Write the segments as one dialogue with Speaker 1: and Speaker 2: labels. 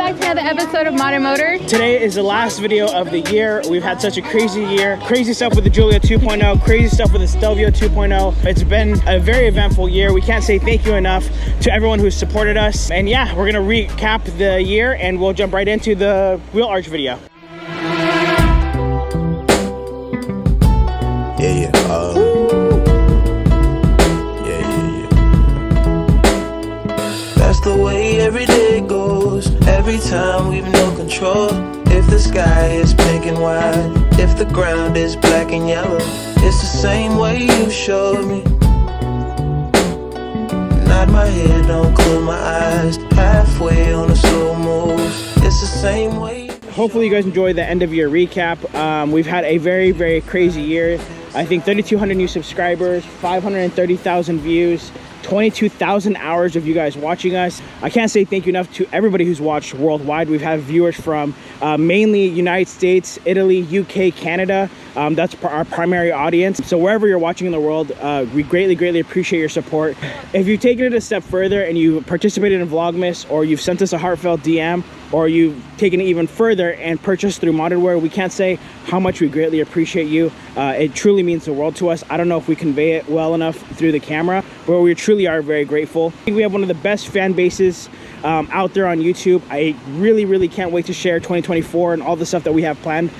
Speaker 1: back to another episode of Modern Motors.
Speaker 2: Today is the last video of the year. We've had such a crazy year. Crazy stuff with the Giulia 2.0, crazy stuff with the Stelvio 2.0. It's been a very eventful year. We can't say thank you enough to everyone who's supported us. And yeah, we're gonna recap the year and we'll jump right into the wheel arch video.
Speaker 3: Yeah. That's the way every day goes. Every time we've no control. If the sky is pink and white, if the ground is black and yellow, it's the same way you showed me. Nod my head, don't close my eyes. Halfway on a slow move. It's the same way.
Speaker 2: Hopefully you guys enjoyed the end of year recap. We've had a very crazy year. I think 3,200 new subscribers, 530,000 views, 22,000 hours of you guys watching us. I can't say thank you enough to everybody who's watched worldwide. We've had viewers from mainly United States, Italy, UK, Canada. That's our primary audience. So wherever you're watching in the world, we greatly appreciate your support. If you've taken it a step further and you participated in Vlogmas, or you've sent us a heartfelt DM, or you've taken it even further and purchased through Modern Wear, we can't say how much we greatly appreciate you. It truly means the world to us. I don't know if we convey it well enough through the camera, but we truly are very grateful. I think we have one of the best fan bases out there on YouTube. I really can't wait to share 2024 and all the stuff that we have planned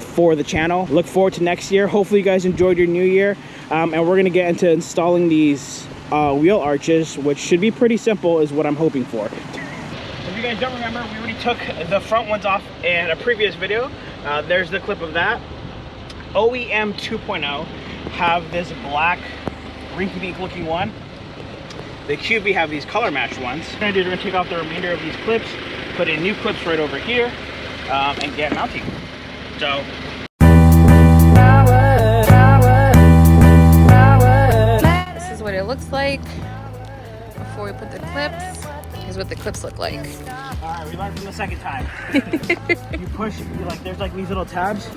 Speaker 2: for the channel. Look forward to next year. Hopefully you guys enjoyed your new year, and we're gonna get into installing these wheel arches, which should be pretty simple is what I'm hoping for. If you guys don't remember, we already took the front ones off in a previous video. There's the clip of that. OEM 2.0 have this black rinky-dink looking one. The QV have these color matched ones. What we're gonna do is we're gonna take off the remainder of these clips, put in new clips right over here, and get mounting. So
Speaker 1: This is what it looks like before we put the clips. Here's what the clips look like.
Speaker 2: all right, we learned from the second time. You push, there's like these little tabs.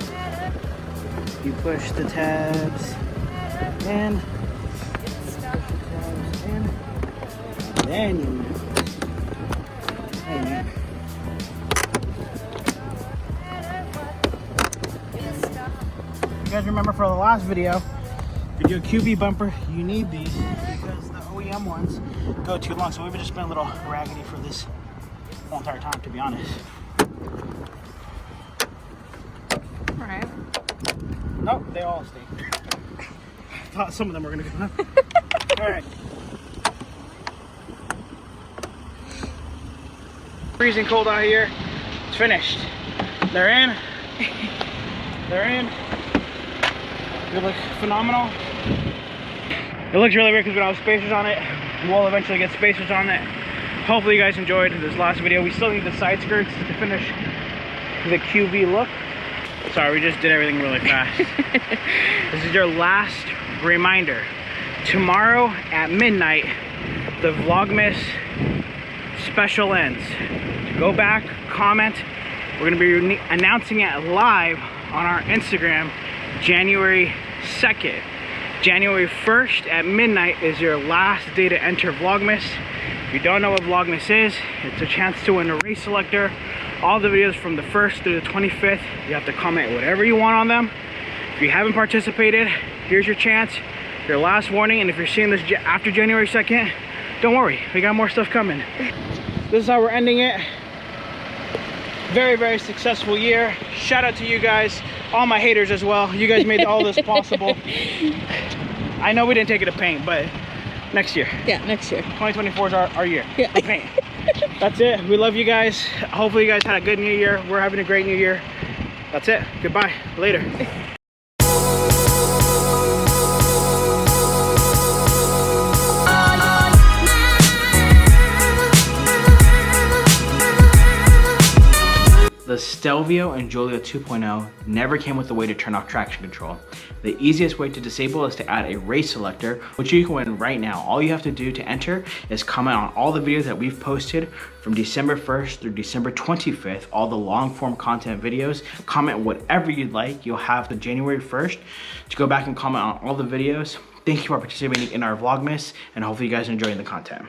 Speaker 2: You push the tabs in, then you move. You guys remember for the last video, if you do a QV bumper, you need these because the OEM ones go too long. So we've just been a little raggedy for this whole entire time, to be honest.
Speaker 1: All right.
Speaker 2: Nope, they all stay. I thought some of them were gonna go. All right. Freezing cold out here. It's finished. They're in. They're in. They look phenomenal. It looks really weird because we don't have spacers on it. We'll eventually get spacers on it. Hopefully you guys enjoyed this last video. We still need the side skirts to finish the QV look. Sorry, we just did everything really fast. This is your last reminder. Tomorrow at midnight, the Vlogmas special ends. Go back, comment. We're gonna be announcing it live on our Instagram January 2nd. January 1st at midnight is your last day to enter Vlogmas. If you don't know what Vlogmas is, it's a chance to win a race selector. All the videos from the 1st through the 25th, you have to comment whatever you want on them. If you haven't participated, here's your chance, your last warning. And if you're seeing this after January 2nd, don't worry, we got more stuff coming. This is how we're ending it. Very successful year. Shout out to you guys, all my haters as well. You guys made all this possible. I know we didn't take it to paint, but next year.
Speaker 1: Yeah, next year.
Speaker 2: 2024 is our year.
Speaker 1: Yeah.
Speaker 2: For paint. That's it. We love you guys. Hopefully you guys had a good new year. We're having a great new year. That's it. Goodbye. Later. The Stelvio and Giulia 2.0 never came with a way to turn off traction control. The easiest way to disable is to add a race selector, which you can win right now. All you have to do to enter is comment on all the videos that we've posted from December 1st through December 25th, all the long form content videos. Comment whatever you'd like. You'll have the January 1st to go back and comment on all the videos. Thank you for participating in our Vlogmas, and hopefully you guys are enjoying the content.